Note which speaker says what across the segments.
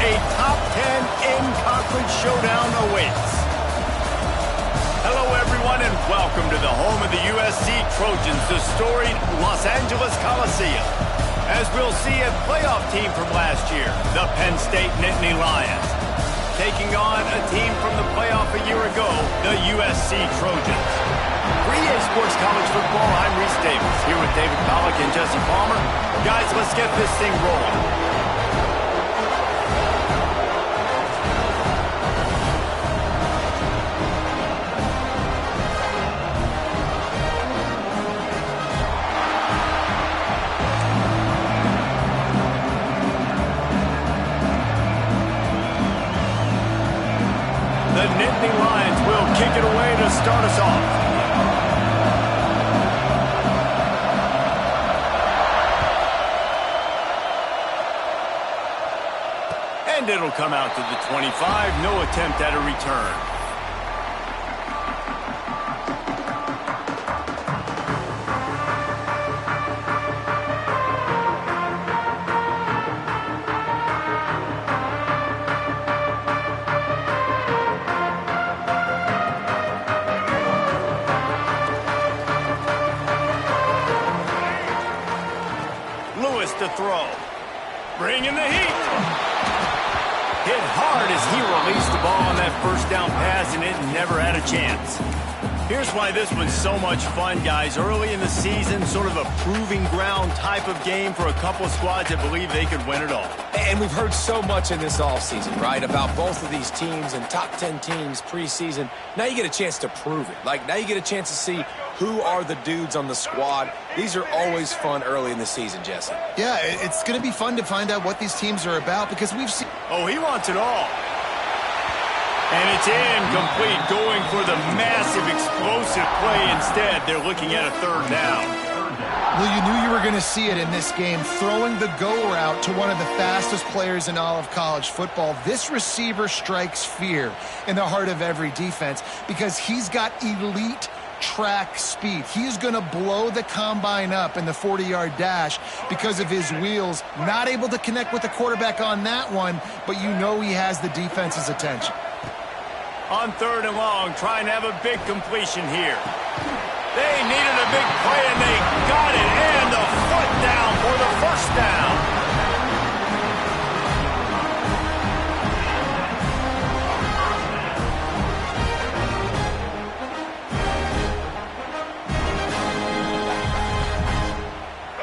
Speaker 1: A top 10 in-conference showdown awaits. Hello, everyone, and welcome to the home of the USC Trojans, the storied Los Angeles Coliseum. As we'll see, a playoff team from last year, the Penn State Nittany Lions, taking on a team from the playoff a year ago, the USC Trojans. For EA Sports College Football, I'm Reese Davis, here with David Pollack and Jesse Palmer. Guys, let's get this thing rolling. The Nittany Lions will kick it away to start us off. And it'll come out to the 25. No attempt at a return. Lewis to throw. Bringing the heat. Hit hard as he released the ball on that first down pass, and it never had a chance. Here's why this was so much fun, guys. Early in the season, sort of a proving ground type of game for a couple of squads that believe they could win it all.
Speaker 2: And we've heard so much in this offseason, right, about both of these teams and top 10 teams preseason. Now you get a chance to prove it. Like, now you get a chance to see who are the dudes on the squad. These are always fun early in the season, Jesse.
Speaker 3: Yeah, it's going to be fun to find out what these teams are about because we've seen...
Speaker 1: Oh, he wants it all. And it's incomplete, going for the massive explosive play instead. They're looking at a third down.
Speaker 3: Well, you knew you were going to see it in this game, throwing the go route to one of the fastest players in all of college football. This receiver strikes fear in the heart of every defense because he's got elite track speed. He's going to blow the combine up in the 40-yard dash because of his wheels. Not able to connect with the quarterback on that one, but you know he has the defense's attention.
Speaker 1: On third and long, trying to have a big completion here. They needed a big play, and they got it. And the foot down for the first down.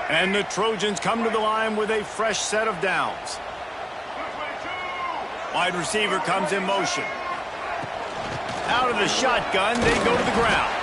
Speaker 1: And the Trojans come to the line with a fresh set of downs. Wide receiver comes in motion. Out of the shotgun, they go to the ground.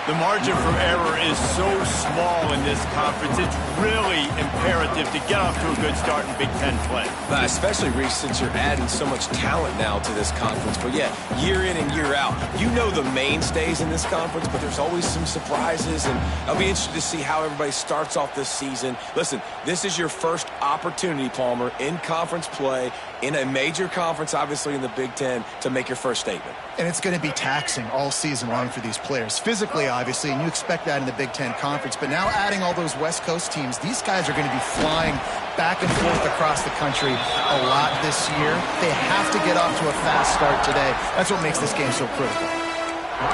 Speaker 1: The margin for error is so small in this conference, it's really imperative to get off to a good start in Big Ten play.
Speaker 2: Especially, Reese, since you're adding so much talent now to this conference. But yeah, year in and year out, you know the mainstays in this conference, but there's always some surprises, and I'll be interested to see how everybody starts off this season. Listen, this is your first opportunity, Palmer, in conference play, in a major conference, obviously in the Big Ten, to make your first statement.
Speaker 3: And it's going to be taxing all season long for these players. Physically, obviously, and you expect that in the Big Ten Conference. But now adding all those West Coast teams, these guys are going to be flying back and forth across the country a lot this year. They have to get off to a fast start today. That's what makes this game so critical.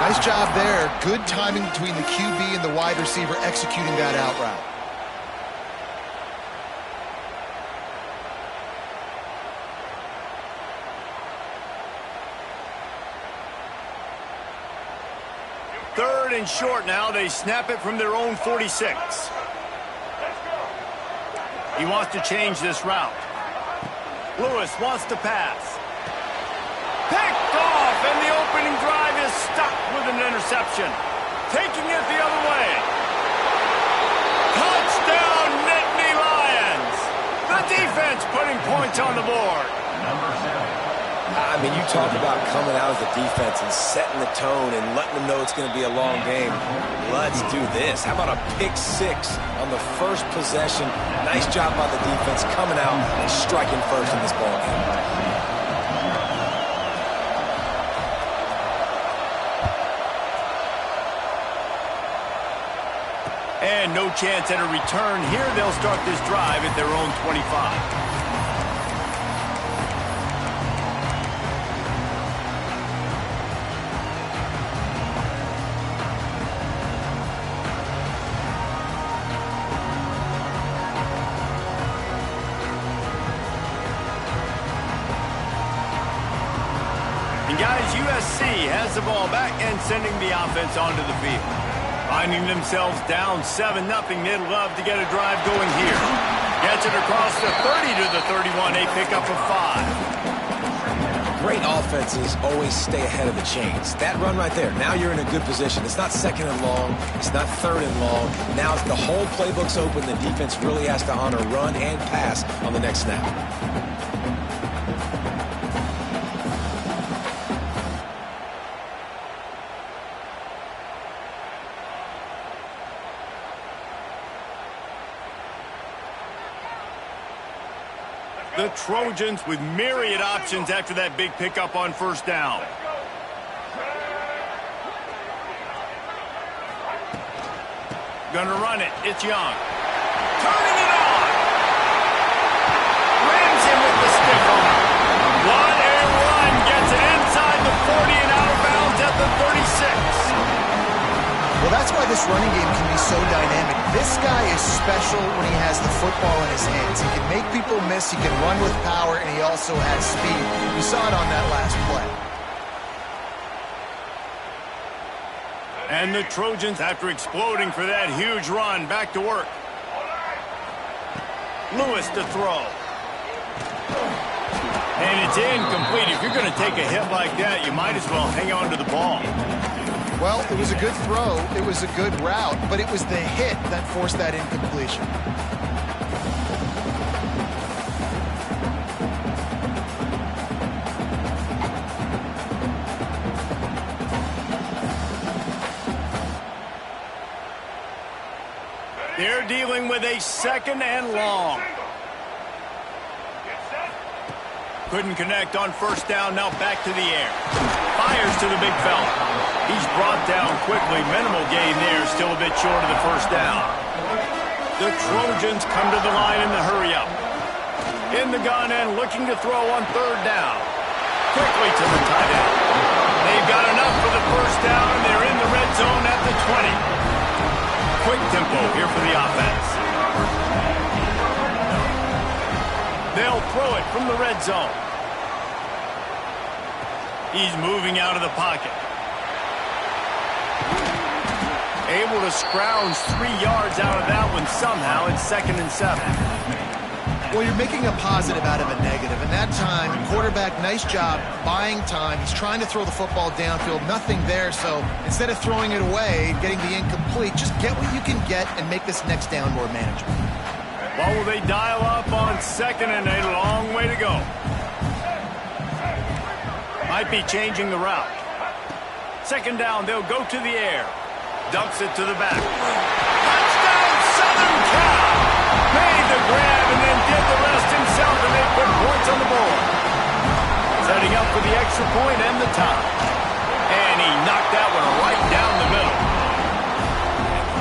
Speaker 3: Nice job there. Good timing between the QB and the wide receiver executing that out route.
Speaker 1: Third and short now. They snap it from their own 46. He wants to change this route. Lewis wants to pass. Picked off, and the opening drive is stuck with an interception. Taking it the other way. Touchdown, Nittany Lions. The defense putting points on the board.
Speaker 2: I mean, you talk about coming out as a defense and setting the tone and letting them know it's going to be a long game. Let's do this. How about a pick six on the first possession? Nice job by the defense coming out and striking first in this ball game.
Speaker 1: And no chance at a return here. They'll start this drive at their own 25. guys, USC has the ball back and sending the offense onto the field. Finding themselves down 7-0, they'd love to get a drive going here. Gets it across the 30 to the 31, a pickup of 5.
Speaker 2: Great offenses always stay ahead of the chains. That run right there, now you're in a good position. It's not second and long. It's not third and long. Now the whole playbook's open. The defense really has to honor run and pass on the next snap.
Speaker 1: The Trojans with myriad options after that big pickup on first down. Gonna run it. It's Young. Turning it on. Rams in with the stiff arm. What a run. Gets it inside the 40 and out of bounds at the 36.
Speaker 3: Well, that's why this running game can be so dynamic. This guy is special when he has the football in his hands. He can make people miss, he can run with power, and he also has speed. You saw it on that last play.
Speaker 1: And the Trojans, after exploding for that huge run, back to work. Lewis to throw. And it's incomplete. If you're going to take a hit like that, you might as well hang on to the ball.
Speaker 3: Well, it was a good throw, it was a good route, but it was the hit that forced that incompletion.
Speaker 1: They're dealing with a second and long. Couldn't connect on first down, now back to the air. Fires to the big fella. He's brought down quickly. Minimal gain there, still a bit short of the first down. The Trojans come to the line in the hurry-up. In the gun and looking to throw on third down. Quickly to the tight end. They've got enough for the first down, and they're in the red zone at the 20. Quick tempo here for the offense. They'll throw it from the red zone. He's moving out of the pocket. Able to scrounge 3 yards out of that one somehow. It's 2nd and 7.
Speaker 3: Well, you're making a positive out of a negative. And that time, quarterback, nice job buying time. He's trying to throw the football downfield. Nothing there. So instead of throwing it away, getting the incomplete, just get what you can get and make this next down more manageable.
Speaker 1: Well, will they dial up on 2nd and a long way to go? Might be changing the route. 2nd down, they'll go to the air. Dumps it to the back. Touchdown, Southern Cal! Made the grab and then did the rest himself, and they put points on the board. Setting up for the extra point and the tie. And he knocked that one right down the middle.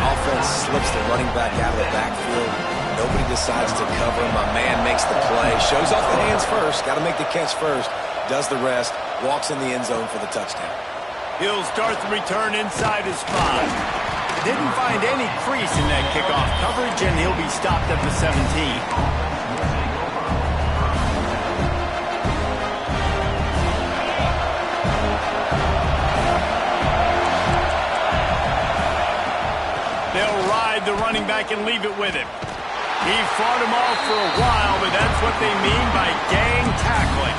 Speaker 2: Offense slips the running back out of the backfield. Nobody decides to cover him. My man makes the play. Shows off the hands first. Got to make the catch first. Does the rest. Walks in the end zone for the touchdown.
Speaker 1: He'll start the return inside his 5. Didn't find any crease in that kickoff coverage, and he'll be stopped at the 17. They'll ride the running back and leave it with him. He fought him off for a while, but that's what they mean by gang tackling.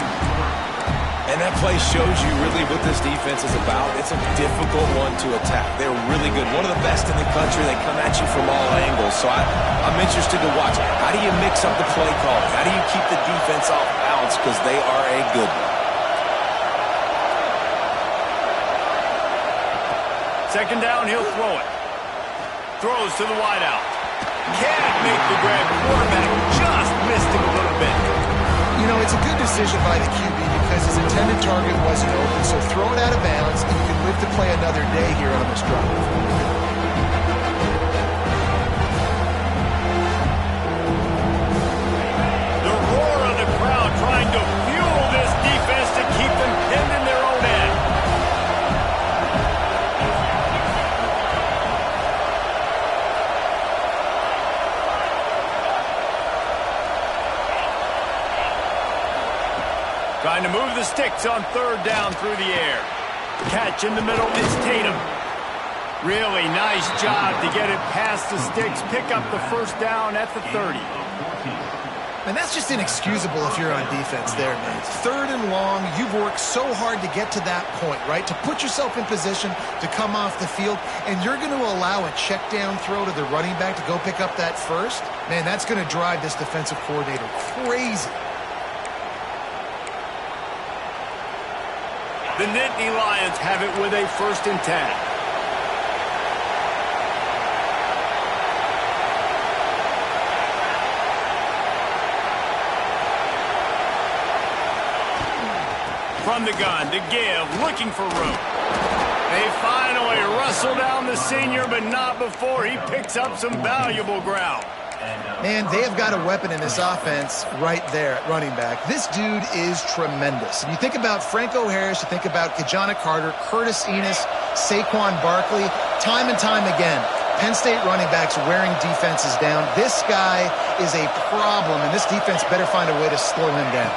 Speaker 2: And that play shows you really what this defense is about. It's a difficult one to attack. They're really good. One of the best in the country. They come at you from all angles. So I'm interested to watch. How do you mix up the play calling? How do you keep the defense off balance? Because they are a good one.
Speaker 1: 2nd down, he'll throw it. Throws to the wideout. Can't make the grab. Quarterback just missed him a little bit.
Speaker 3: You know, it's a good decision by the QB because his intended target wasn't open, so throw it out of bounds, and you can live to play another day here on this drive.
Speaker 1: The roar of the crowd trying to fuel this defense to keep them pinned in their own end. Trying to move the sticks on third down through the air. Catch in the middle is Tatum. Really nice job to get it past the sticks, pick up the first down at the 30.
Speaker 3: And that's just inexcusable if you're on defense there, man. Third and long, you've worked so hard to get to that point, right? To put yourself in position to come off the field, and you're going to allow a check down throw to the running back to go pick up that first? Man, that's going to drive this defensive coordinator crazy.
Speaker 1: The Nittany Lions have it with a 1st and 10. From the gun to give, looking for room. They finally wrestle down the senior, but not before he picks up some valuable ground.
Speaker 3: Man, they have got a weapon in this offense right there at running back. This dude is tremendous. And you think about Franco Harris, you think about Kajana Carter, Curtis Enis, Saquon Barkley, time and time again. Penn State running backs wearing defenses down. This guy is a problem, and this defense better find a way to slow him down.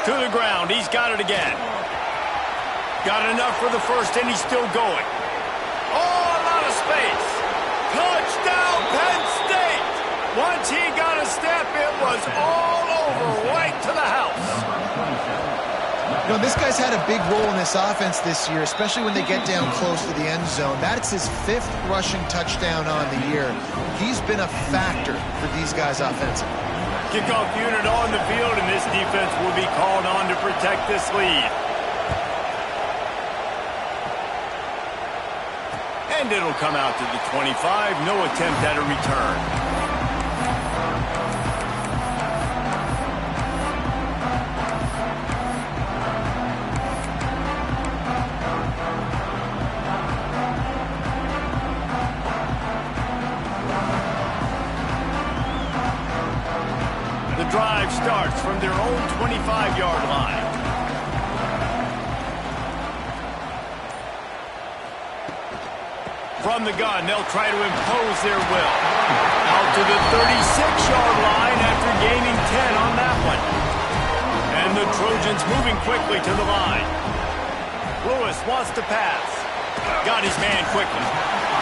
Speaker 1: To the ground, he's got it again. Got enough for the first, and he's still going. Oh, a lot of space. Touchdown, Penn State! Once he got a step, it was all over, right to the house.
Speaker 3: You know, this guy's had a big role in this offense this year, especially when they get down close to the end zone. That's his 5th rushing touchdown on the year. He's been a factor for these guys offensively.
Speaker 1: Kickoff unit on the field, and this defense will be called on to protect this lead. And it'll come out to the 25. No attempt at a return. The drive starts from their own 25-yard line. From the gun, they'll try to impose their will. Out to the 36-yard line after gaining 10 on that one. And the Trojans moving quickly to the line. Lewis wants to pass. Got his man quickly.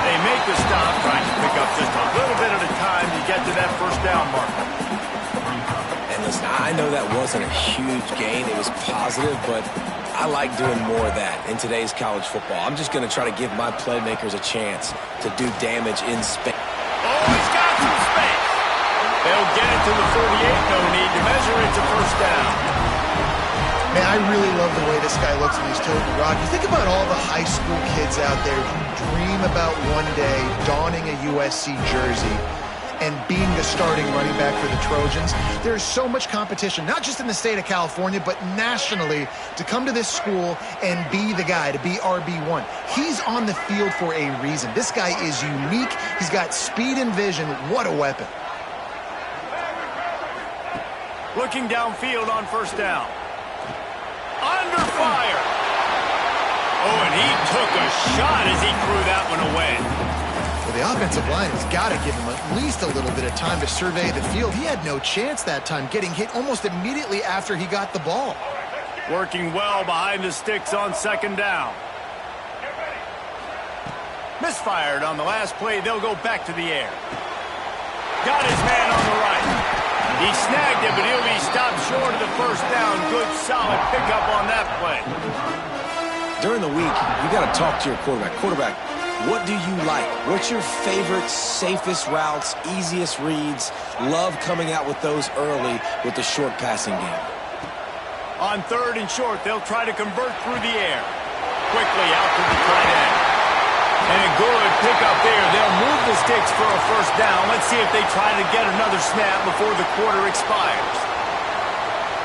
Speaker 1: They make the stop, trying to pick up just a little bit at a time to get to that first down marker.
Speaker 2: Listen, I know that wasn't a huge gain. It was positive, but I like doing more of that in today's college football. I'm just going to try to give my playmakers a chance to do damage in space.
Speaker 1: Oh, he's got some space. They'll get it to the 48. No need to measure it to first down.
Speaker 3: Man, I really love the way this guy looks when he's toting the rock. You think about all the high school kids out there who dream about one day donning a USC jersey and being the starting running back for the Trojans. There's so much competition, not just in the state of California, but nationally, to come to this school and be the guy, to be RB1. He's on the field for a reason. This guy is unique. He's got speed and vision. What a weapon.
Speaker 1: Looking downfield on first down. Under fire. Oh, and he took a shot as he threw that one away.
Speaker 3: Well, the offensive line has got to give him at least a little bit of time to survey the field. He had no chance that time, getting hit almost immediately after he got the ball.
Speaker 1: Working well behind the sticks on second down. Misfired on the last play. They'll go back to the air. Got his man on the right. He snagged it, but he'll be stopped short of the first down. Good, solid pickup on that play.
Speaker 2: During the week, you got to talk to your quarterback. Quarterback, what do you like? What's your favorite, safest routes, easiest reads? Love coming out with those early with the short passing game.
Speaker 1: On third and short, they'll try to convert through the air. Quickly out to the tight end. And a good pickup there. They'll move the sticks for a first down. Let's see if they try to get another snap before the quarter expires.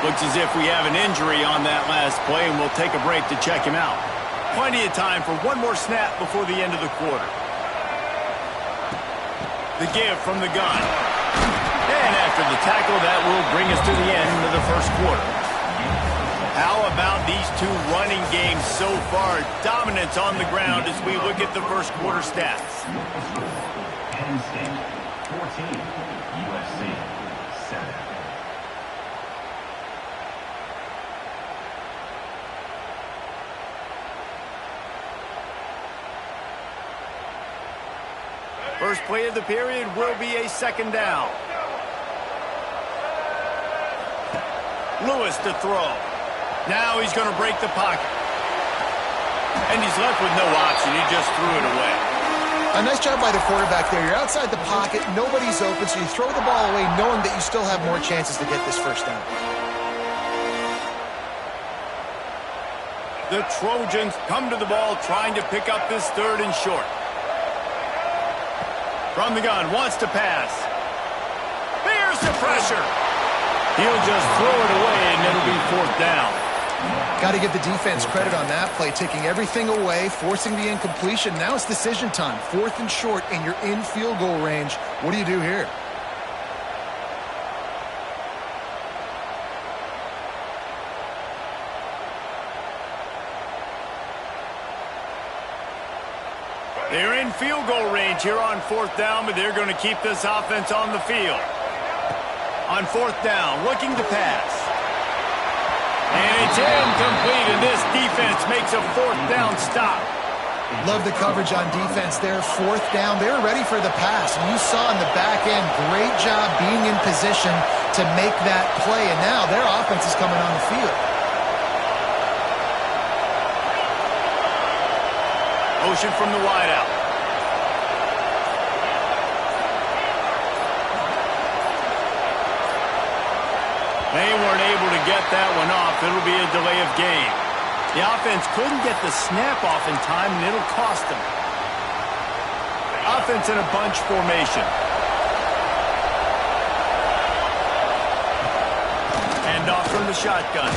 Speaker 1: Looks as if we have an injury on that last play, and we'll take a break to check him out. Plenty of time for one more snap before the end of the quarter. The give from the gun. And after the tackle, that will bring us to the end of the first quarter. How about these two running games so far? Dominance on the ground as we look at the first quarter stats.
Speaker 4: Penn State 14, USC 7.
Speaker 1: first play of the period will be a second down. Lewis to throw. Now he's going to break the pocket. And he's left with no option. He just threw it away.
Speaker 3: A nice job by the quarterback there. You're outside the pocket, nobody's open, so you throw the ball away knowing that you still have more chances to get this first down.
Speaker 1: The Trojans come to the ball trying to pick up this third and short. From the gun, wants to pass. There's the pressure. He'll just throw it away and it'll be fourth down.
Speaker 3: Got to give the defense credit on that play, taking everything away, forcing the incompletion. Now it's decision time. Fourth and short, and you're in field goal range. What do you do here?
Speaker 1: They're in field goal range here on fourth down, but they're going to keep this offense on the field. On fourth down, looking to pass. And it's incomplete, and this defense makes a fourth down stop.
Speaker 3: Love the coverage on defense there. Fourth down, they were ready for the pass. And you saw in the back end, great job being in position to make that play. And now their offense is coming on the field.
Speaker 1: Motion from the wideout. They weren't able to get that one off. It'll be a delay of game. The offense couldn't get the snap off in time, and it'll cost them. Offense in a bunch formation. Hand off from the shotgun.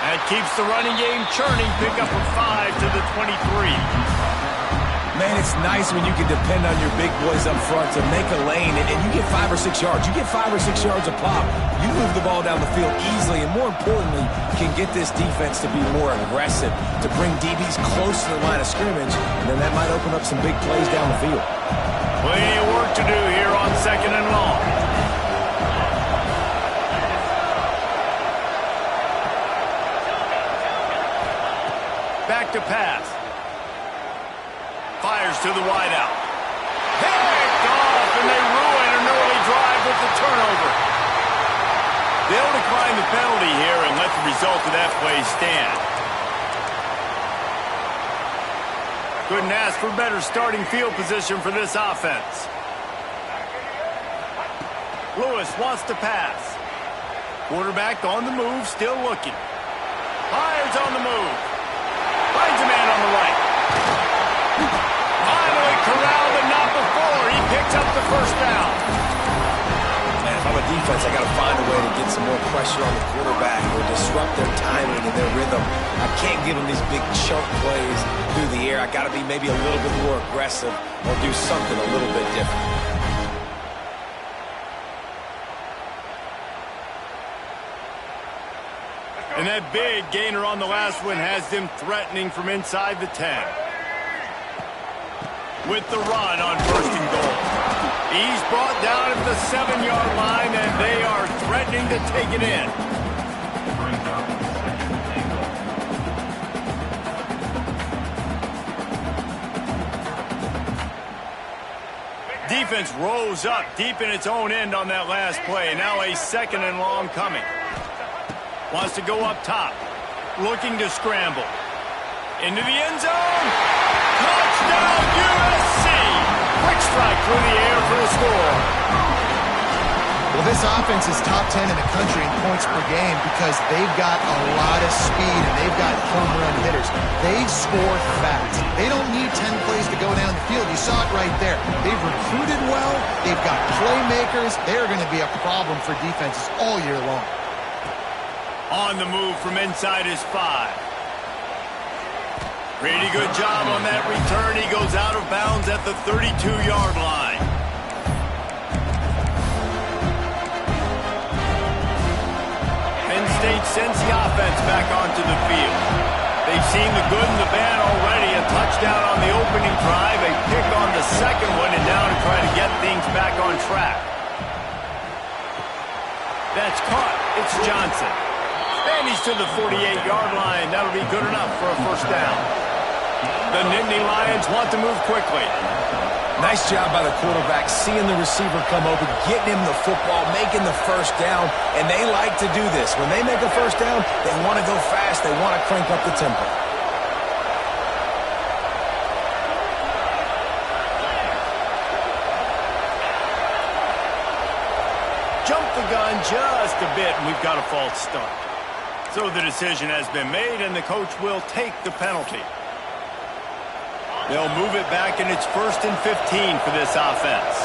Speaker 1: That keeps the running game churning. Pick up a 5 to the 23.
Speaker 2: Man, it's nice when you can depend on your big boys up front to make a lane, and you get 5 or 6 yards. You get 5 or 6 yards a pop. You move the ball down the field easily, and more importantly, can get this defense to be more aggressive, to bring DBs close to the line of scrimmage, and then that might open up some big plays down the field.
Speaker 1: Plenty of work to do here on second and long. Back to pass. Fires to the wideout. Picked off, and they ruin an early drive with the turnover. They'll decline the penalty here and let the result of that play stand. Couldn't ask for better starting field position for this offense. Lewis wants to pass. Quarterback on the move, still looking. Fires on the move. Finds a man on the right. Finally corralled, but not before. He picks up the first down.
Speaker 2: Man, if I'm a defense, I got to find a way to get some more pressure on the quarterback or disrupt their timing and their rhythm. I can't give them these big chunk plays through the air. I got to be maybe a little bit more aggressive or do something a little bit different.
Speaker 1: And that big gainer on the last one has them threatening from inside the 10. With the run on first and goal. He's brought down at the 7-yard line, and they are threatening to take it in. Defense rose up deep in its own end on that last play. Now a second and long coming. Wants to go up top. Looking to scramble. Into the end zone. Touchdown USC! Quick strike through the air for the score.
Speaker 3: Well, this offense is top 10 in the country in points per game because they've got a lot of speed and they've got home run hitters. They score fast. They don't need 10 plays to go down the field. You saw it right there. They've recruited well. They've got playmakers. They're going to be a problem for defenses all year long.
Speaker 1: On the move from inside his 5. Pretty good job on that return. He goes out of bounds at the 32-yard line. Penn State sends the offense back onto the field. They've seen the good and the bad already. A touchdown on the opening drive, a pick on the second one, and now to try to get things back on track. That's caught. It's Johnson. And he's to the 48-yard line. That'll be good enough for a first down. The Nittany Lions want to move quickly.
Speaker 2: Nice job by the quarterback, seeing the receiver come open, getting him the football, making the first down, and they like to do this. When they make a first down, they want to go fast. They want to crank up the tempo.
Speaker 1: Jump the gun just a bit, and we've got a false start. So the decision has been made, and the coach will take the penalty. They'll move it back, and it's 1st and 15 for this offense.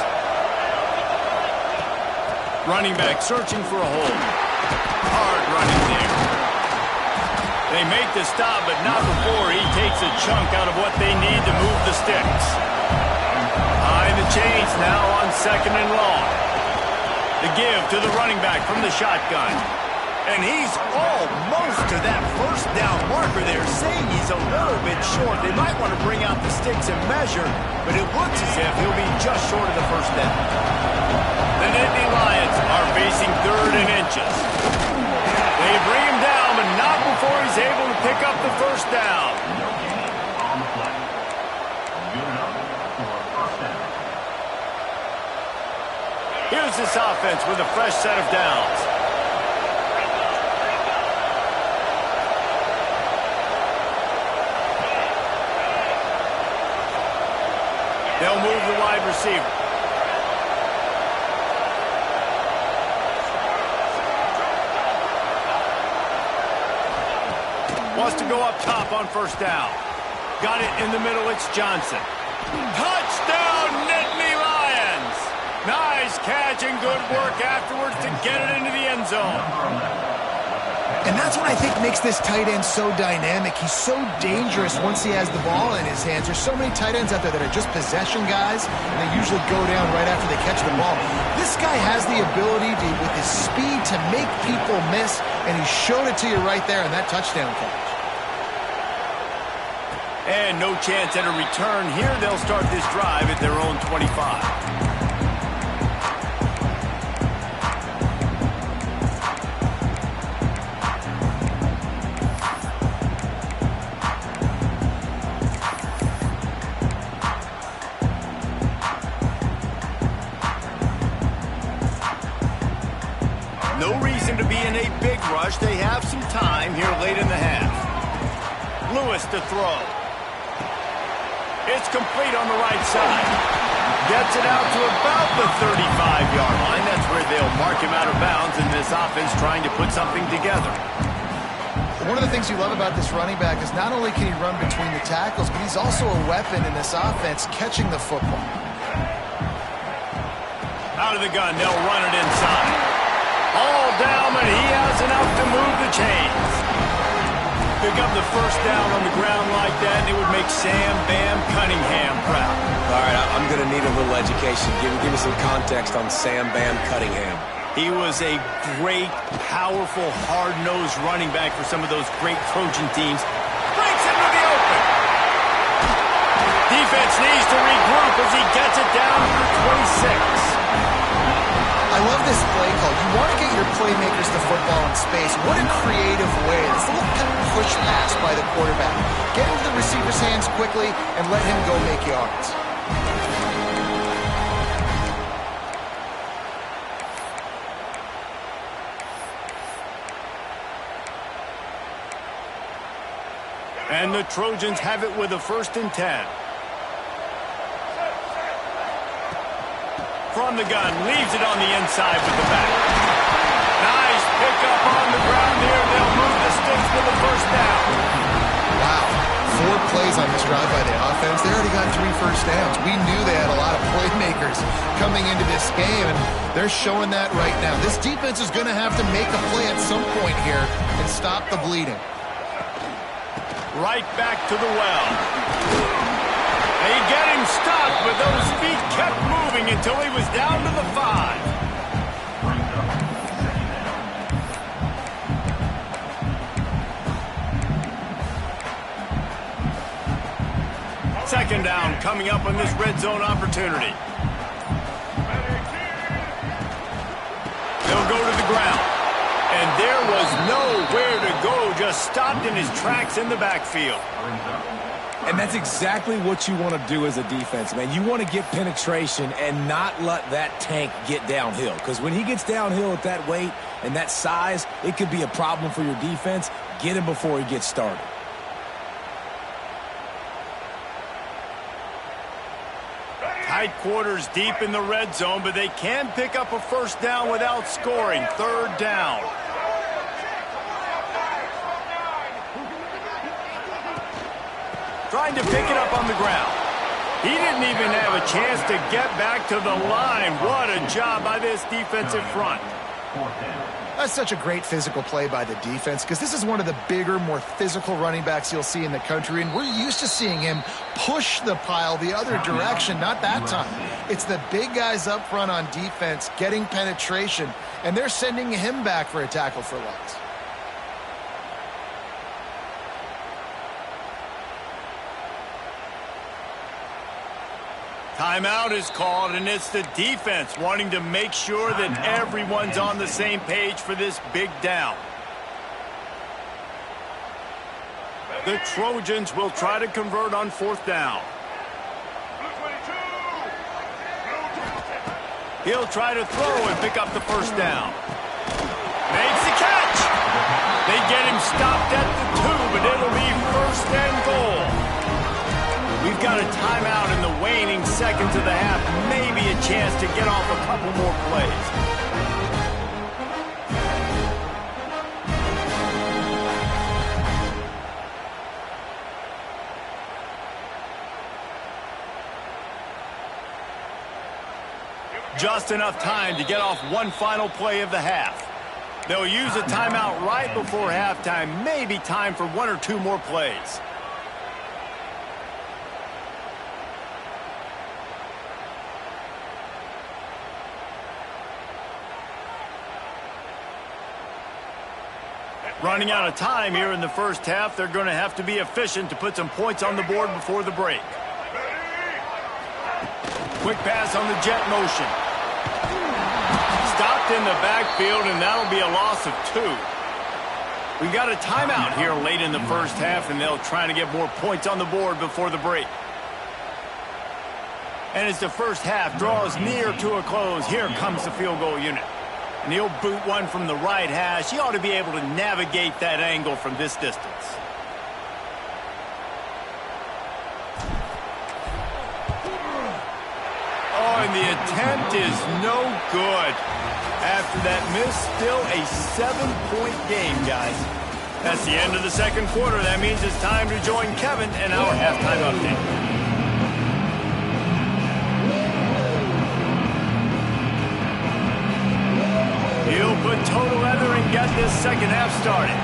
Speaker 1: Running back searching for a hole. Hard running there. They make the stop, but not before he takes a chunk out of what they need to move the sticks. Behind the chains now on 2nd and long. The give to the running back from the shotgun. And he's almost to that first down marker there, saying he's a little bit short. They might want to bring out the sticks and measure, but it looks as if he'll be just short of the first down. The Nittany Lions are facing 3rd and inches. They bring him down, but not before he's able to pick up the first down.
Speaker 4: On the play. Good enough for a first down.
Speaker 1: Here's this offense with a fresh set of downs. They'll move the wide receiver. Wants to go up top on first down. Got it in the middle, it's Johnson. Touchdown, Nittany Lions! Nice catch and good work afterwards to get it into the end zone.
Speaker 3: And that's what I think makes this tight end so dynamic. He's so dangerous once he has the ball in his hands. There's so many tight ends out there that are just possession guys, and they usually go down right after they catch the ball. This guy has the ability to, with his speed, to make people miss, and he showed it to you right there in that touchdown catch.
Speaker 1: And no chance at a return here. They'll start this drive at their own 25. No reason to be in a big rush. They have some time here late in the half. Lewis to throw. It's complete on the right side. Gets it out to about the 35-yard line. That's where they'll mark him out of bounds in this offense trying to put something together.
Speaker 3: One of the things you love about this running back is not only can he run between the tackles, but he's also a weapon in this offense catching the football.
Speaker 1: Out of the gun, they'll run it inside. All down, but he has enough to move the chains. Pick up the first down on the ground like that, and it would make Sam Bam Cunningham proud.
Speaker 2: All right, I'm going to need a little education. Give me some context on Sam Bam Cunningham.
Speaker 1: He was a great, powerful, hard-nosed running back for some of those great Trojan teams. Breaks into the open. Defense needs to regroup as he gets it down to the 26.
Speaker 3: I love this play call. You want to get your playmakers the football in space. What a creative way. This little push pass by the quarterback. Get into the receiver's hands quickly and let him go make yards.
Speaker 1: And the Trojans have it with a 1st and 10. From the gun, leaves it on the inside with the back. Nice pickup on the ground here. They'll move the sticks for the first down.
Speaker 3: Wow. 4 plays on this drive by the offense. They already got 3 first downs. We knew they had a lot of playmakers coming into this game, and they're showing that right now. This defense is going to have to make a play at some point here and stop the bleeding.
Speaker 1: Right back to the well. They get him stopped, but those feet kept moving until he was down to the 5. Second down coming up on this red zone opportunity. They'll go to the ground. And there was nowhere to go, just stopped in his tracks in the backfield.
Speaker 2: And that's exactly what you want to do as a defense, man. You want to get penetration and not let that tank get downhill. Because when he gets downhill at that weight and that size, it could be a problem for your defense. Get him before he gets started.
Speaker 1: Tight quarters deep in the red zone, but they can pick up a first down without scoring. Third down. Trying to pick it up on the ground. He didn't even have a chance to get back to the line. What a job by this defensive front.
Speaker 3: That's such a great physical play by the defense because this is one of the bigger, more physical running backs you'll see in the country, and we're used to seeing him push the pile the other direction. Not that time. It's the big guys up front on defense getting penetration, and they're sending him back for a tackle for loss.
Speaker 1: Timeout is called, and it's the defense wanting to make sure that everyone's on the same page for this big down. The Trojans will try to convert on fourth down. He'll try to throw and pick up the first down. Makes the catch. They get him stopped at the 2, but it'll be first and goal. We've got a timeout in the waning seconds of the half. Maybe a chance to get off a couple more plays. Just enough time to get off one final play of the half. They'll use a timeout right before halftime. Maybe time for one or two more plays. Running out of time here in the first half. They're going to have to be efficient to put some points on the board before the break. Quick pass on the jet motion. Stopped in the backfield, and that'll be a loss of 2. We've got a timeout here late in the first half, and they'll try to get more points on the board before the break. And as the first half draws near to a close, here comes the field goal unit. And he'll boot one from the right hash. He ought to be able to navigate that angle from this distance. Oh, and the attempt is no good. After that miss, still a 7-point game, guys. That's the end of the second quarter. That means it's time to join Kevin and our halftime update. He'll put total leather and get this second half started.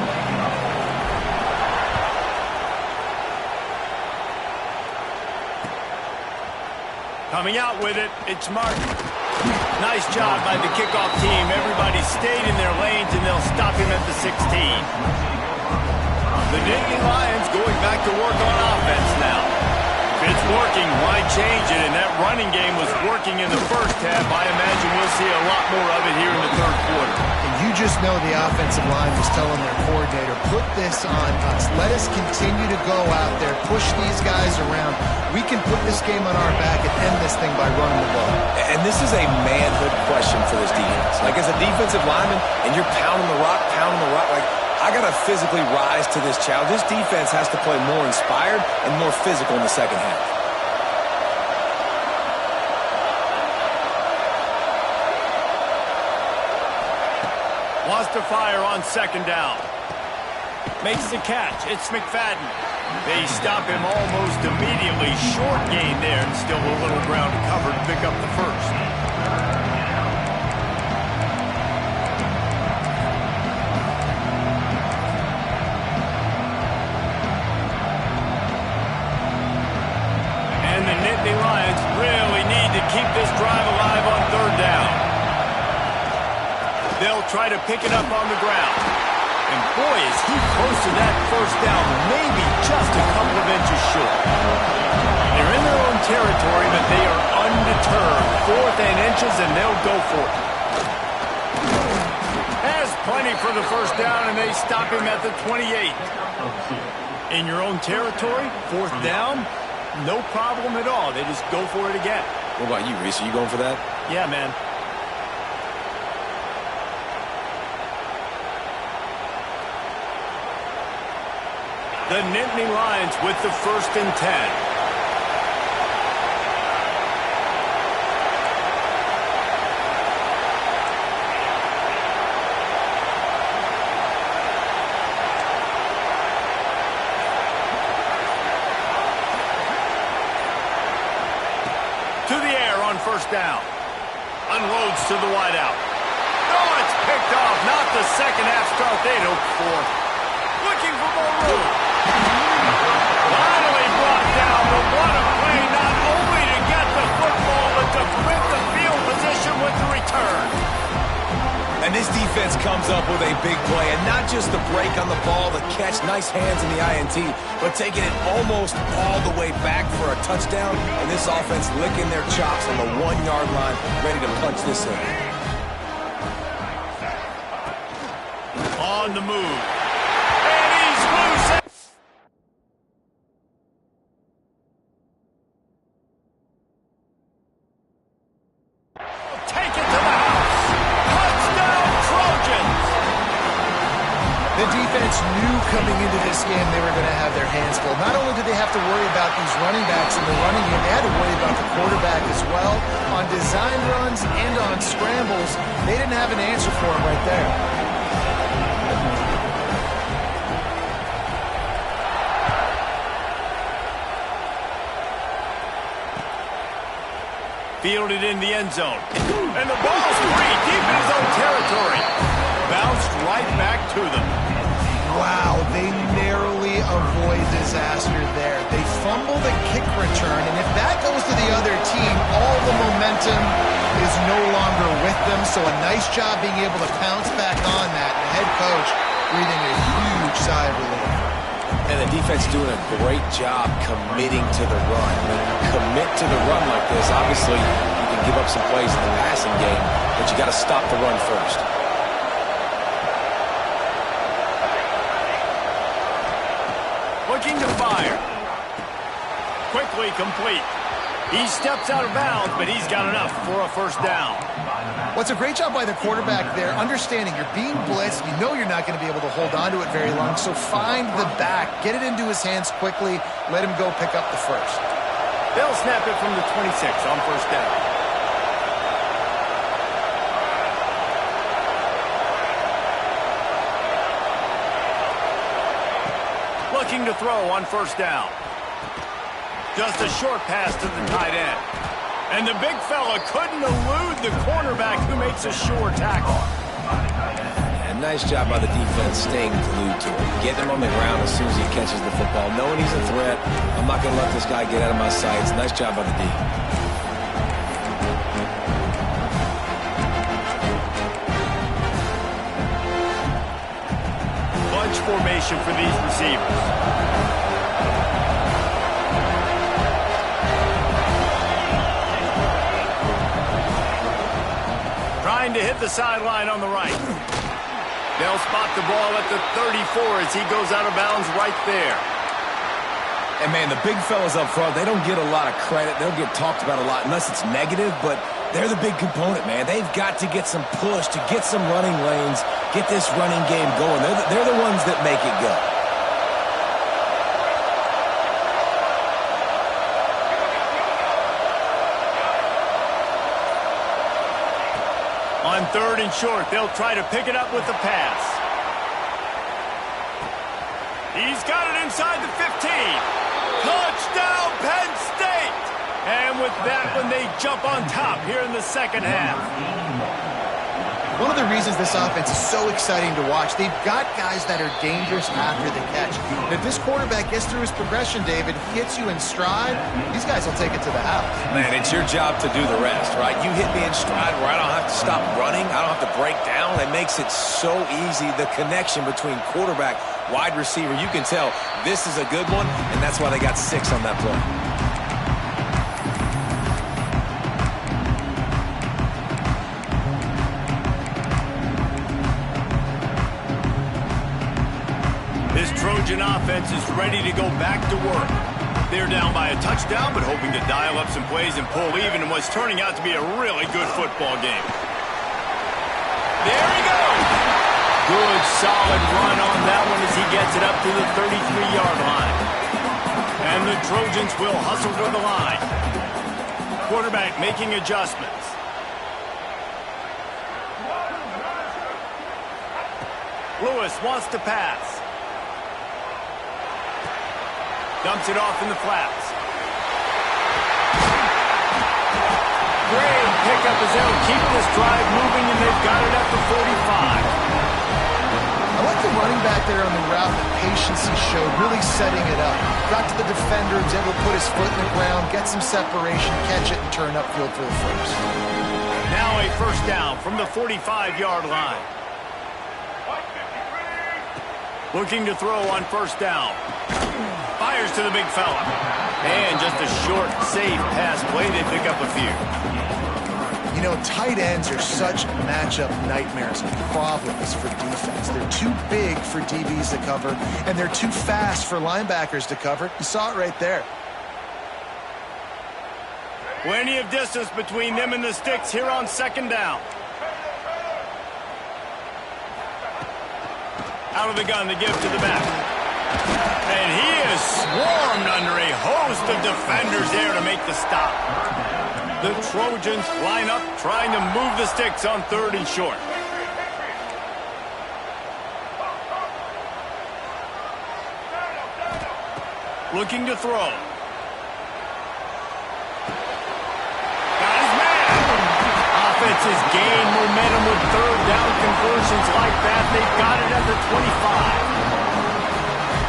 Speaker 1: Coming out with it, it's Martin. Nice job by the kickoff team. Everybody stayed in their lanes, and they'll stop him at the 16. The Nittany Lions going back to work on offense now. If it's working, why change it? And that running game was working in the first half. I imagine we'll see a lot more of it here in the third quarter.
Speaker 3: And you just know the offensive line was telling their coordinator, put this on us. Let us continue to go out there, push these guys around. We can put this game on our back and end this thing by running the ball.
Speaker 2: And this is a manhood question for this defense. Like, as a defensive lineman, and you're pounding the rock, like, I got to physically rise to this challenge. This defense has to play more inspired and more physical in the second half.
Speaker 1: Wants to fire on second down. Makes the catch. It's McFadden. They stop him almost immediately. Short gain there, and still a little ground to cover to pick up the first. And the Nittany Lions really need to keep this drive alive on third down. They'll try to pick it up on the ground. And boy, is he close to that first down, maybe just a couple of inches short. They're in their own territory, but they are undeterred. 4th and inches, and they'll go for it. Has plenty for the first down, and they stop him at the 28. In your own territory, fourth down, no problem at all. They just go for it again.
Speaker 2: What about you, Reese? Are you going for that?
Speaker 1: Yeah, man. The Nittany Lions with the 1st and 10. To the air on 1st down. Unloads to the wideout. Oh, it's picked off. Not the second half start they'd hoped for. Looking for more room. Finally brought down, but what a play, not only to get the football, but to flip the field position with the return.
Speaker 2: And this defense comes up with a big play, and not just the break on the ball, the catch, nice hands in the INT, but taking it almost all the way back for a touchdown, and this offense licking their chops on the 1-yard line, ready to punch this in.
Speaker 1: On the move. And he's loose. Take it to the house. Touchdown, Trojans.
Speaker 3: The defense knew coming into this game they were going to have their hands full. Not only did they have to worry about these running backs in the running game, they had to worry about the quarterback as well. On design runs and on scrambles, they didn't have an answer for him right there.
Speaker 1: Fielded in the end zone. And the ball's free deep in his own territory. Bounced right back to them.
Speaker 3: Wow, they narrowly avoid disaster there. They fumble the kick return, and if that goes to the other team, all the momentum is no longer with them. So a nice job being able to pounce back on that. The head coach breathing a huge sigh of relief.
Speaker 2: And the defense doing a great job committing to the run. When you commit to the run like this, obviously you can give up some plays in the passing game, but you got to stop the run first.
Speaker 1: Looking to fire. Quickly complete. He steps out of bounds, but he's got enough for a 1st down.
Speaker 3: What's a great job by the quarterback there, understanding you're being blitzed, you know you're not going to be able to hold on to it very long, so find the back, get it into his hands quickly, let him go pick up the 1st.
Speaker 1: They'll snap it from the 26 on 1st down. Looking to throw on 1st down. Just a short pass to the tight end. And the big fella couldn't elude the cornerback who makes a sure tackle.
Speaker 2: And nice job by the defense staying glued to him. Getting him on the ground as soon as he catches the football. Knowing he's a threat, I'm not going to let this guy get out of my sights. Nice job by the D.
Speaker 1: Bunch formation for these receivers. Trying to hit the sideline on the right. They'll spot the ball at the 34 as he goes out of bounds right there.
Speaker 2: And, man, the big fellas up front, they don't get a lot of credit. They'll get talked about a lot unless it's negative, but they're the big component, man. They've got to get some push, to get some running lanes, get this running game going. They're the ones that make it go.
Speaker 1: On 3rd and short, they'll try to pick it up with the pass. He's got it inside the 15. Touchdown, Penn State! And with that one, they jump on top here in the 2nd half.
Speaker 3: One of the reasons this offense is so exciting to watch, they've got guys that are dangerous after the catch. And if this quarterback gets through his progression, David, hits you in stride, these guys will take it to the house.
Speaker 2: Man, it's your job to do the rest, right? You hit me in stride where I don't have to stop running. I don't have to break down. It makes it so easy. The connection between quarterback, wide receiver, you can tell this is a good one, and that's why they got 6 on that play.
Speaker 1: Trojan offense is ready to go back to work. They're down by a touchdown, but hoping to dial up some plays and pull even in what's turning out to be a really good football game. There he goes! Good, solid run on that one as he gets it up to the 33-yard line. And the Trojans will hustle to the line. Quarterback making adjustments. Lewis wants to pass. Dumps it off in the flats. Great pickup as they'll keep this drive moving, and they've got it at the 45.
Speaker 3: I like the running back there on the route, the patience he showed, really setting it up. Got to the defender, was able to put his foot in the ground, get some separation, catch it, and turn upfield for the first.
Speaker 1: Now a first down from the 45-yard line. Looking to throw on first down. Fires to the big fella. And just a short, safe pass play. They pick up a few.
Speaker 3: You know, tight ends are such matchup nightmares and problems for defense. They're too big for DBs to cover, and they're too fast for linebackers to cover. You saw it right there.
Speaker 1: Plenty of distance between them and the sticks here on second down. Out of the gun, the give to the back. And he is swarmed under a host of defenders there to make the stop. The Trojans line up, trying to move the sticks on third and short. Looking to throw. Got his man. Offenses gain momentum with third down conversions like that. They've got it at the 25.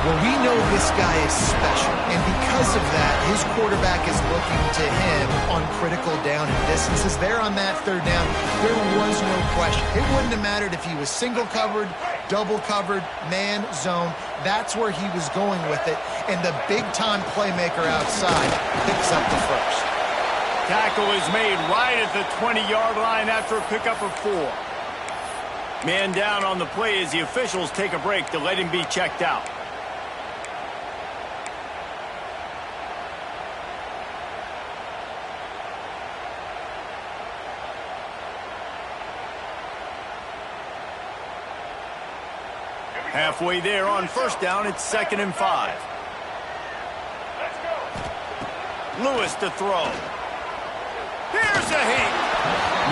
Speaker 3: Well, we know this guy is special, and because of that, his quarterback is looking to him on critical down and distances. There on that third down, there was no question. It wouldn't have mattered if he was single covered, double covered, man, zone. That's where he was going with it, and the big-time playmaker outside picks up the first.
Speaker 1: Tackle is made right at the 20-yard line after a pickup of 4. Man down on the play as the officials take a break to let him be checked out. Halfway there on first down, it's 2nd and 5. Lewis to throw. Here's a hit.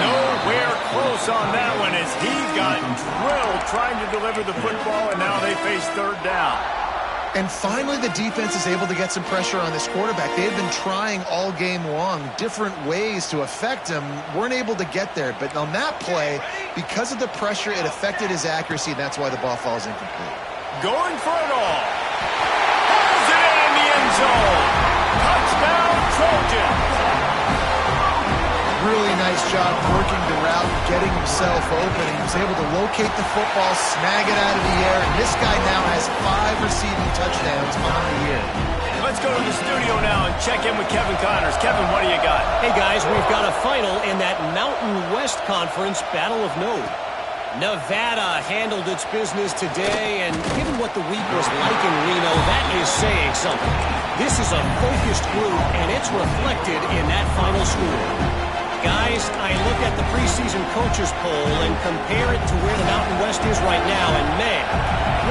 Speaker 1: Nowhere close on that one as he got drilled trying to deliver the football, and now they face third down.
Speaker 3: And finally, the defense is able to get some pressure on this quarterback. They've been trying all game long different ways to affect him. Weren't able to get there. But on that play, because of the pressure, it affected his accuracy, and that's why the ball falls incomplete.
Speaker 1: Going for it all. Pulls it in the end zone. Touchdown, Trojans.
Speaker 3: Really nice job working the route, getting himself open. He was able to locate the football, snag it out of the air, and this guy now has 5 receiving touchdowns on the year.
Speaker 1: Let's go to the studio now and check in with Kevin Connors. Kevin, what do you got?
Speaker 5: Hey, guys, we've got a final in that Mountain West Conference Battle of Node. Nevada handled its business today, and given what the week was like in Reno, that is saying something. This is a focused group, and it's reflected in that final score. Guys, I look at the preseason coaches poll and compare it to where the Mountain West is right now, and man,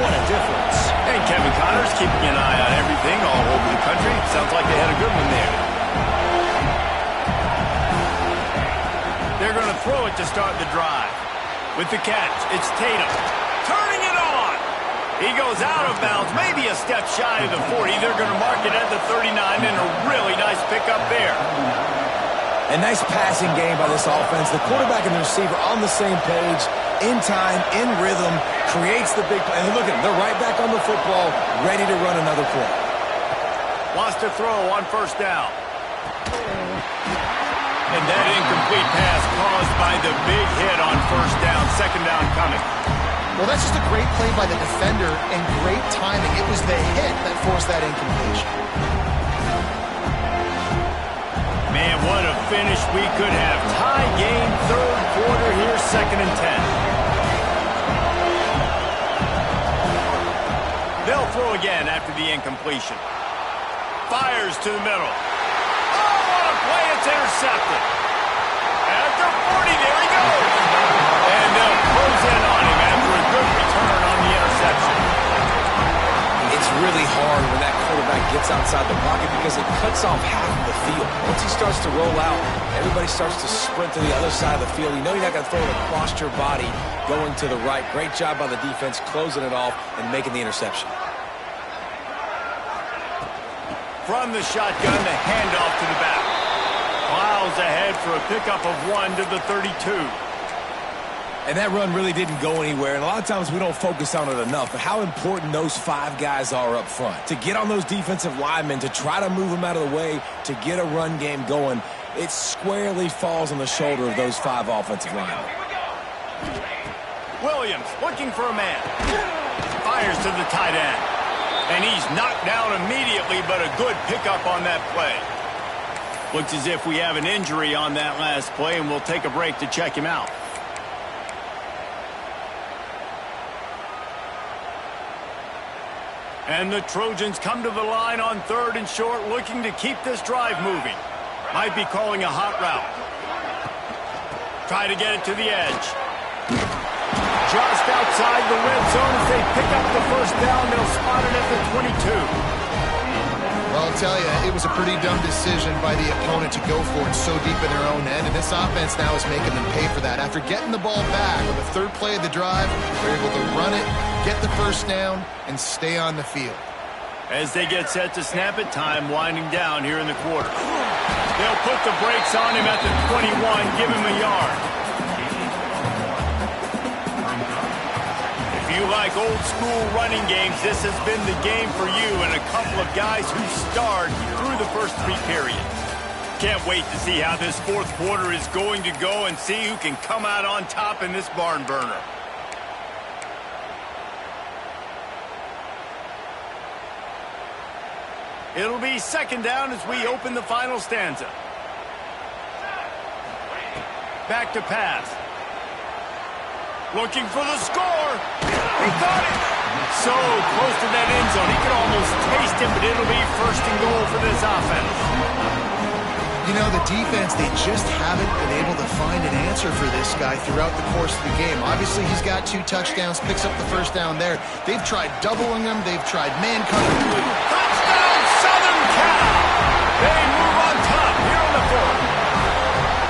Speaker 5: what a difference.
Speaker 1: Hey, Kevin Connors keeping an eye on everything all over the country. Sounds like they had a good one there. They're going to throw it to start the drive. With the catch, it's Tatum. Turning it on. He goes out of bounds, maybe a step shy of the 40. They're going to mark it at the 39, and a really nice pickup there.
Speaker 2: A nice passing game by this offense. The quarterback and the receiver on the same page, in time, in rhythm, creates the big play. And look at them. They're right back on the football, ready to run another play.
Speaker 1: Wants to throw on first down. And that incomplete pass caused by the big hit on first down. Second down coming.
Speaker 3: Well, that's just a great play by the defender and great timing. It was the hit that forced that incompletion.
Speaker 1: Man, what a finish we could have. Tie game, third quarter here, 2nd and 10. They'll throw go again after the incompletion. Fires to the middle. Oh, what a play. It's intercepted. At the 40, there he goes. And they'll close in on him after a good return on the interception.
Speaker 2: It's really hard when that quarterback gets outside the pocket because it cuts off half of the field. Once he starts to roll out, everybody starts to sprint to the other side of the field. You know you're not going to throw it across your body going to the right. Great job by the defense closing it off and making the interception.
Speaker 1: From the shotgun, the handoff to the back. Miles ahead for a pickup of 1 to the 32.
Speaker 2: And that run really didn't go anywhere, and a lot of times we don't focus on it enough, but how important those 5 guys are up front. To get on those defensive linemen, to try to move them out of the way, to get a run game going, it squarely falls on the shoulder of those 5 offensive linemen.
Speaker 1: Williams looking for a man. Fires to the tight end. And he's knocked down immediately, but a good pickup on that play. Looks as if we have an injury on that last play, and we'll take a break to check him out. And the Trojans come to the line on 3rd and short, looking to keep this drive moving. Might be calling a hot route. Try to get it to the edge. Just outside the red zone as they pick up the first down. They'll spot it at the 22.
Speaker 3: Well, I'll tell you, it was a pretty dumb decision by the opponent to go for it so deep in their own end, and this offense now is making them pay for that. After getting the ball back on the 3rd play of the drive, they're able to run it, get the first down, and stay on the field.
Speaker 1: As they get set to snap it, time winding down here in the quarter. They'll put the brakes on him at the 21, give him a yard. If you like old school running games, this has been the game for you and a couple of guys who starred through the first 3 periods. Can't wait to see how this 4th quarter is going to go and see who can come out on top in this barn burner. It'll be 2nd down as we open the final stanza. Back to pass. Looking for the score. He caught it. So close to that end zone. He could almost taste it, but it'll be 1st and goal for this offense.
Speaker 3: You know, the defense, they just haven't been able to find an answer for this guy throughout the course of the game. Obviously, he's got 2 touchdowns, picks up the first down there. They've tried doubling him. They've tried man covering.
Speaker 1: Touchdown, Southern Cal! They move on top here on the 4th.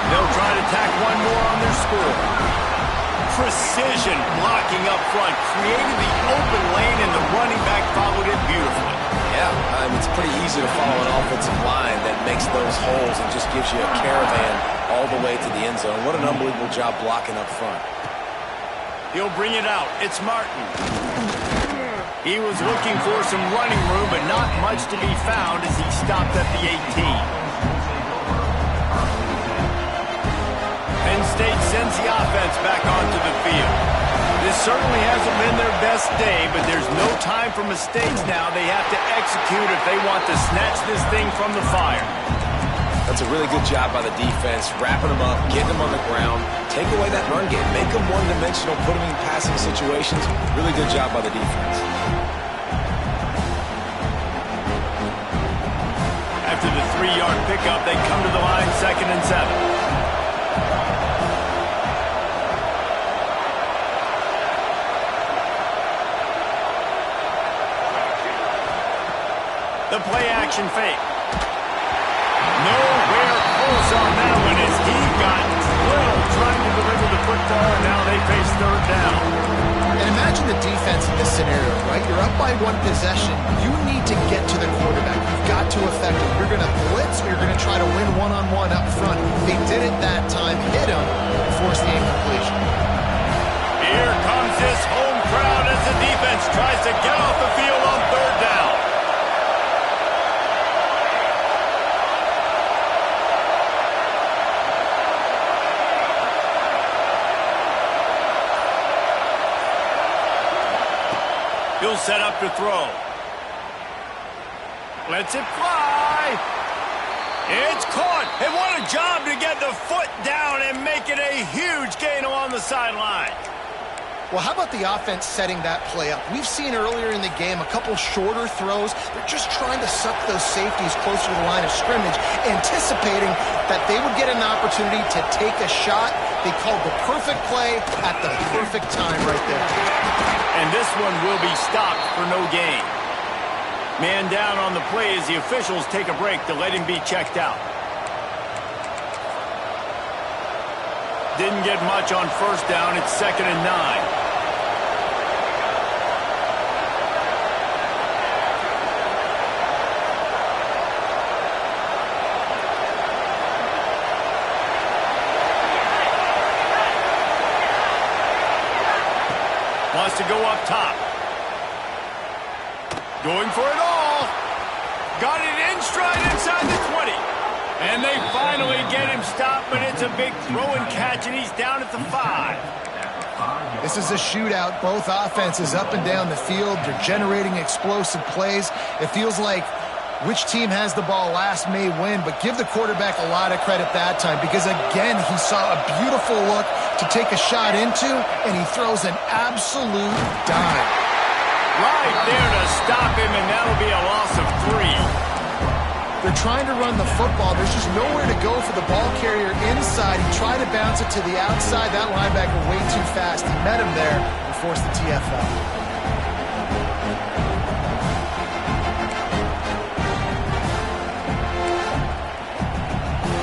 Speaker 1: They'll try to tack one more on their score. Precision blocking up front, created the open lane, and the running back followed it beautifully.
Speaker 2: Yeah, it's pretty easy to follow an offensive line that makes those holes and just gives you a caravan all the way to the end zone. What an unbelievable job blocking up front.
Speaker 1: He'll bring it out. It's Martin. He was looking for some running room, but not much to be found as he stopped at the 18. Penn State sends the offense back onto the field. This certainly hasn't been their best day, but there's no time for mistakes now. They have to execute if they want to snatch this thing from the fire.
Speaker 2: That's a really good job by the defense, wrapping them up, getting them on the ground, take away that run game, make them one-dimensional, put them in passing situations. Really good job by the defense.
Speaker 1: After the 3-yard pickup, they come to the line 2nd and 7. The play-action fake. Nowhere close on that one as he got drilled trying to deliver the football, and now they face 3rd down.
Speaker 3: And imagine the defense in this scenario, right? You're up by 1 possession. You need to get to the quarterback. You've got to affect him. You're going to blitz, or you're going to try to win one-on-one up front. They did it that time, hit him, and forced the incompletion.
Speaker 1: Here comes this home crowd as the defense tries to get off the field on 3rd down. He'll set up to throw. Lets it fly. It's caught. And what a job to get the foot down and make it a huge gain along the sideline.
Speaker 3: Well, how about the offense setting that play up? We've seen earlier in the game a couple shorter throws. They're just trying to suck those safeties closer to the line of scrimmage, anticipating that they would get an opportunity to take a shot. They called the perfect play at the perfect time right there.
Speaker 1: And this one will be stopped for no gain. Man down on the play as the officials take a break to let him be checked out. Didn't get much on first down. It's 2nd and 9. Wants to go up top. Going for it all. Got it in stride inside the 20. And they finally get him stopped, but it's a big throw and catch, and he's down at the 5.
Speaker 3: This is a shootout. Both offenses up and down the field. They're generating explosive plays. It feels like which team has the ball last may win, but give the quarterback a lot of credit that time because, again, he saw a beautiful look to take a shot into, and he throws an absolute dime.
Speaker 1: Right there to stop him, and that'll be a loss of 3.
Speaker 3: They're trying to run the football. There's just nowhere to go for the ball carrier inside. He tried to bounce it to the outside. That linebacker way too fast. He met him there and forced the TFL.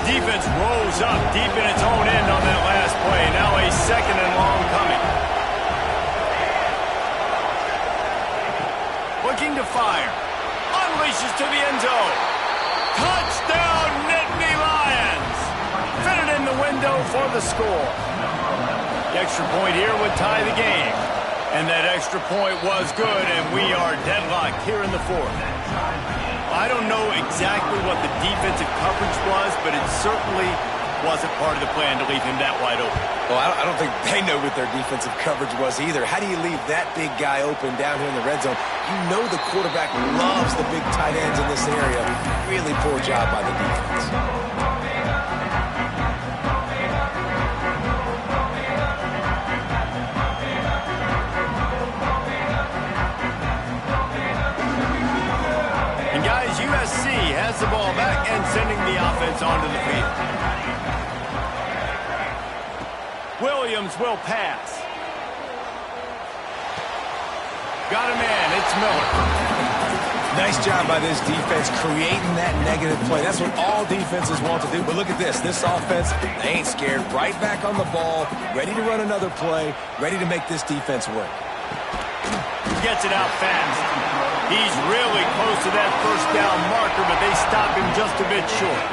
Speaker 1: Defense rolls up deep in its own end on that last play. Now a 2nd and long coming. Looking to fire. Unleashes to the end zone. Touchdown, Nittany Lions! Fitted in the window for the score. The extra point here would tie the game. And that extra point was good, and we are deadlocked here in the 4th. I don't know exactly what the defensive coverage was, but it certainly wasn't part of the plan to leave him that wide open.
Speaker 2: Well, I don't think they know what their defensive coverage was either. How do you leave that big guy open down here in the red zone? You know the quarterback loves the big tight ends in this area. Really poor job by the defense.
Speaker 1: And guys, USC has the ball back and sending the offense onto the field. Williams will pass. Got a man. It's Miller.
Speaker 2: Nice job by this defense creating that negative play. That's what all defenses want to do. But look at this. This offense, they ain't scared. Right back on the ball, ready to run another play, ready to make this defense work.
Speaker 1: Gets it out fast. He's really close to that first down marker, but they stop him just a bit short.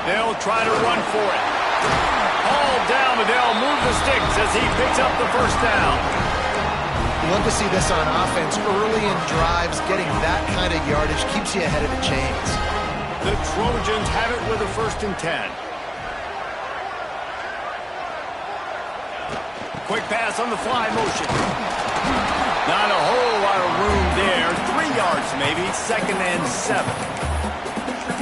Speaker 1: They'll try to run for it. Hauled down, but they'll move the sticks as he picks up the first down.
Speaker 3: You love to see this on offense. Early in drives, getting that kind of yardage keeps you ahead of the chains.
Speaker 1: The Trojans have it with a 1st and 10. Quick pass on the fly motion. Not a whole lot of room there. 3 yards maybe. 2nd and 7.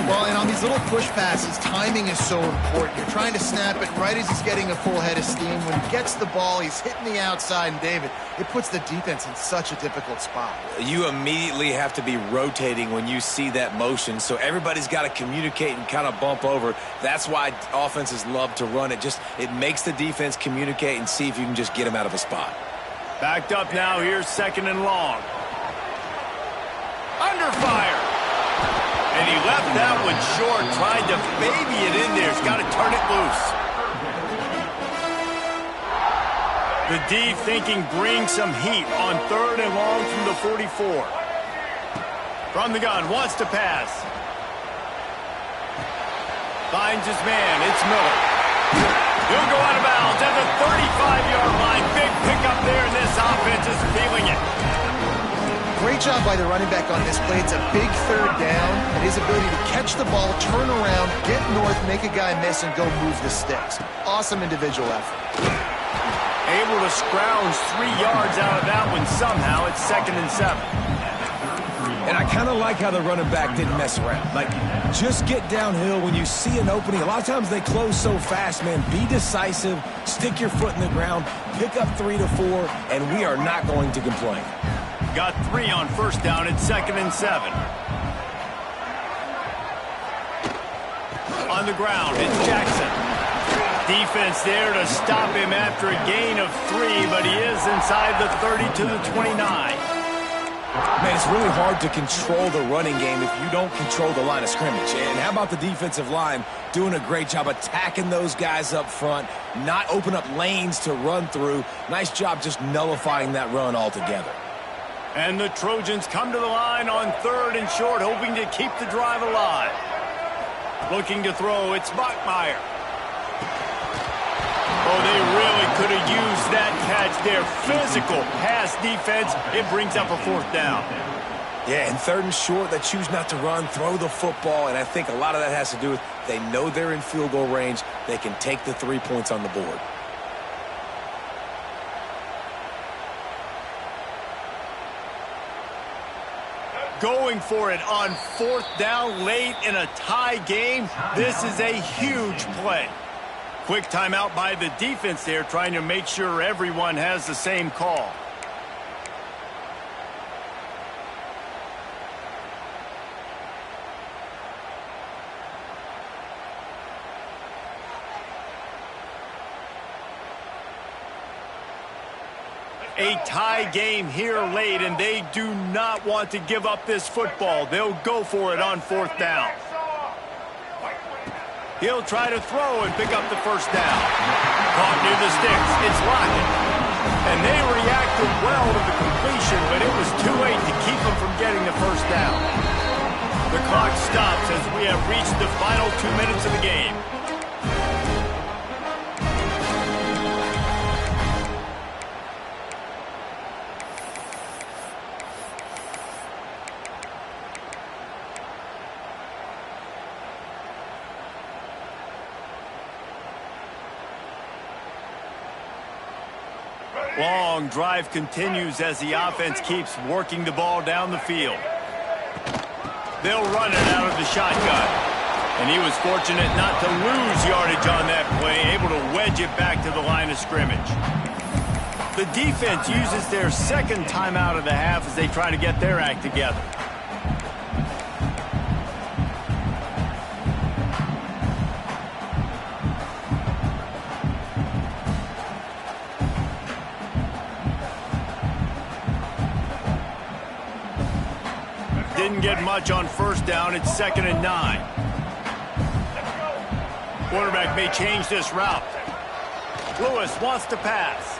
Speaker 3: Well, and on these little push passes, timing is so important. You're trying to snap it right as he's getting a full head of steam. When he gets the ball, he's hitting the outside, and David, it puts the defense in such a difficult spot.
Speaker 2: You immediately have to be rotating when you see that motion, so everybody's got to communicate and kind of bump over. That's why offenses love to run it. It makes the defense communicate and see if you can just get them out of a spot.
Speaker 1: Backed up now. Here's 2nd and long. Under fire. And he left that one short, tried to baby it in there. He's got to turn it loose. The D thinking bring some heat on 3rd and long from the 44. From the gun, wants to pass. Finds his man, it's Miller. He'll go out of bounds at the 35-yard line. Big pickup there, and this offense is feeling it.
Speaker 3: Great job by the running back on this play. It's a big 3rd down, and his ability to catch the ball, turn around, get north, make a guy miss, and go move the sticks. Awesome individual effort.
Speaker 1: Able to scrounge 3 yards out of that one somehow. It's 2nd and 7.
Speaker 2: And I kind of like how the running back didn't mess around. Like, just get downhill when you see an opening. A lot of times they close so fast, man. Be decisive, stick your foot in the ground, pick up 3 to 4, and we are not going to complain.
Speaker 1: Got 3 on first down at 2nd and 7. On the ground, it's Jackson. Defense there to stop him after a gain of 3, but he is inside the 30 to the 29.
Speaker 2: Man, it's really hard to control the running game if you don't control the line of scrimmage. And how about the defensive line doing a great job attacking those guys up front, not open up lanes to run through. Nice job just nullifying that run altogether.
Speaker 1: And the Trojans come to the line on 3rd and short, hoping to keep the drive alive. Looking to throw, it's Bachmeier. Oh, they really could have used that catch there. Physical pass defense. It brings up a 4th down.
Speaker 2: Yeah, and 3rd and short, they choose not to run, throw the football, and I think a lot of that has to do with they know they're in field goal range. They can take the 3 points on the board.
Speaker 1: Going for it on 4th down late in a tie game. This is a huge play. Quick timeout by the defense there, trying to make sure everyone has the same call. A tie game here late, and they do not want to give up this football. They'll go for it on 4th down. He'll try to throw and pick up the 1st down. Caught near the sticks. It's Lockett. And they reacted well to the completion, but it was too late to keep them from getting the 1st down. The clock stops as we have reached the final 2 minutes of the game. Long drive continues as the offense keeps working the ball down the field. They'll run it out of the shotgun. And he was fortunate not to lose yardage on that play, able to wedge it back to the line of scrimmage. The defense uses their 2nd timeout of the half as they try to get their act together. Didn't get much on 1st down. It's 2nd and 9. Quarterback may change this route. Lewis wants to pass.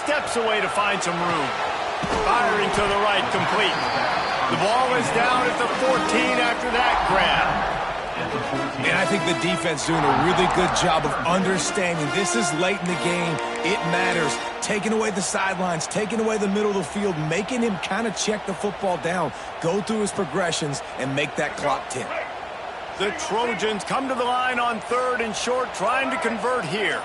Speaker 1: Steps away to find some room. Firing to the right, complete. The ball is down at the 14 after that grab.
Speaker 2: And I think the defense doing a really good job of understanding this is late in the game. It matters. Taking away the sidelines, taking away the middle of the field, making him kind of check the football down, go through his progressions, and make that clock tick.
Speaker 1: The Trojans come to the line on 3rd and short, trying to convert here.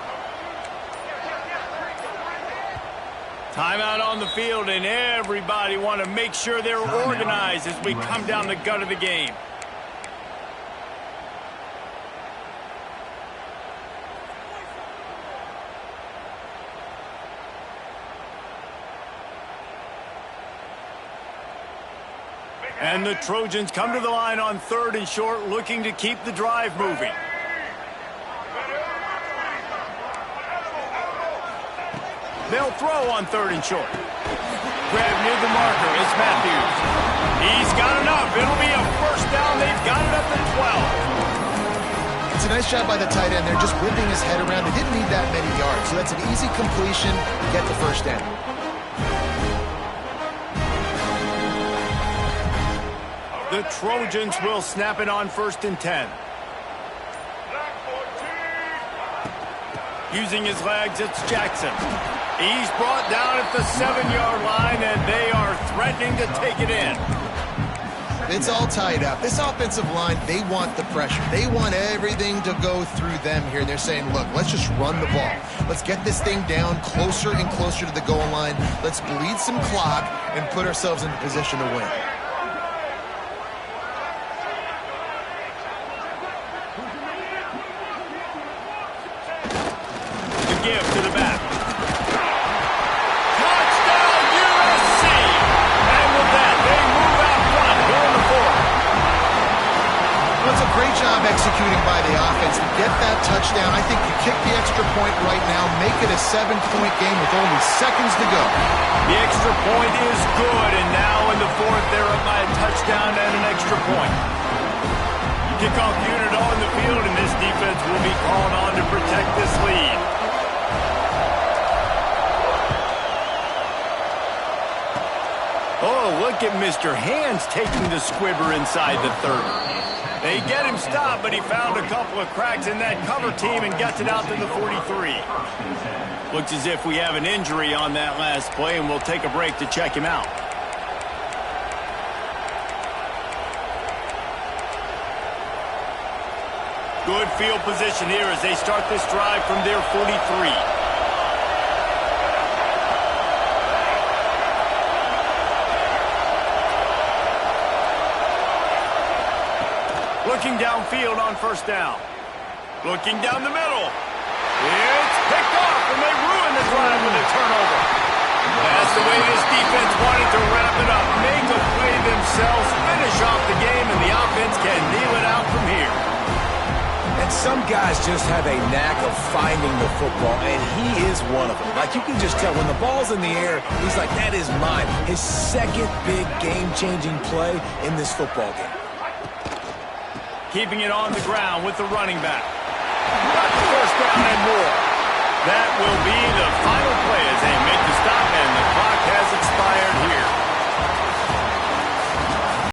Speaker 1: Timeout on the field, and everybody want to make sure they're organized as we come down the gut of the game. And the Trojans come to the line on 3rd and short, looking to keep the drive moving. They'll throw on 3rd and short. Grab near the marker. It's Matthews. He's got enough. It'll be a 1st down. They've got it up to 12.
Speaker 3: It's a nice job by the tight end. They're just whipping his head around. They didn't need that many yards, so that's an easy completion. Get the 1st down.
Speaker 1: The Trojans will snap it on 1st and 10. Using his legs, it's Jackson. He's brought down at the 7-yard line, and they are threatening to take it in.
Speaker 3: It's all tied up. This offensive line, they want the pressure. They want everything to go through them here. They're saying, look, let's just run the ball. Let's get this thing down closer and closer to the goal line. Let's bleed some clock and put ourselves in position to win. job executing by the offense to get that touchdown. I think you kick the extra point right now, make it a 7-point game with only seconds to go.
Speaker 1: The extra point is good, and now in the fourth, they're up by a touchdown and an extra point. Kickoff unit on the field, and this defense will be called on to protect this lead. Oh, look at Mr. Hands taking the squibber inside the 30. They get him stopped, but he found a couple of cracks in that cover team and gets it out to the 43. Looks as if we have an injury on that last play, and we'll take a break to check him out. Good field position here as they start this drive from their 43. Looking downfield on first down. Looking down the middle. It's picked off, and they ruin the drive with a turnover. That's the way this defense wanted to wrap it up. Make a play themselves, finish off the game, and the offense can kneel it out from here.
Speaker 2: And some guys just have a knack of finding the football, and he is one of them. Like, you can just tell when the ball's in the air, he's like, that is mine. His second big game-changing play in this football game.
Speaker 1: Keeping it on the ground with the running back. Got the first down and more. That will be the final play as they make the stop, and the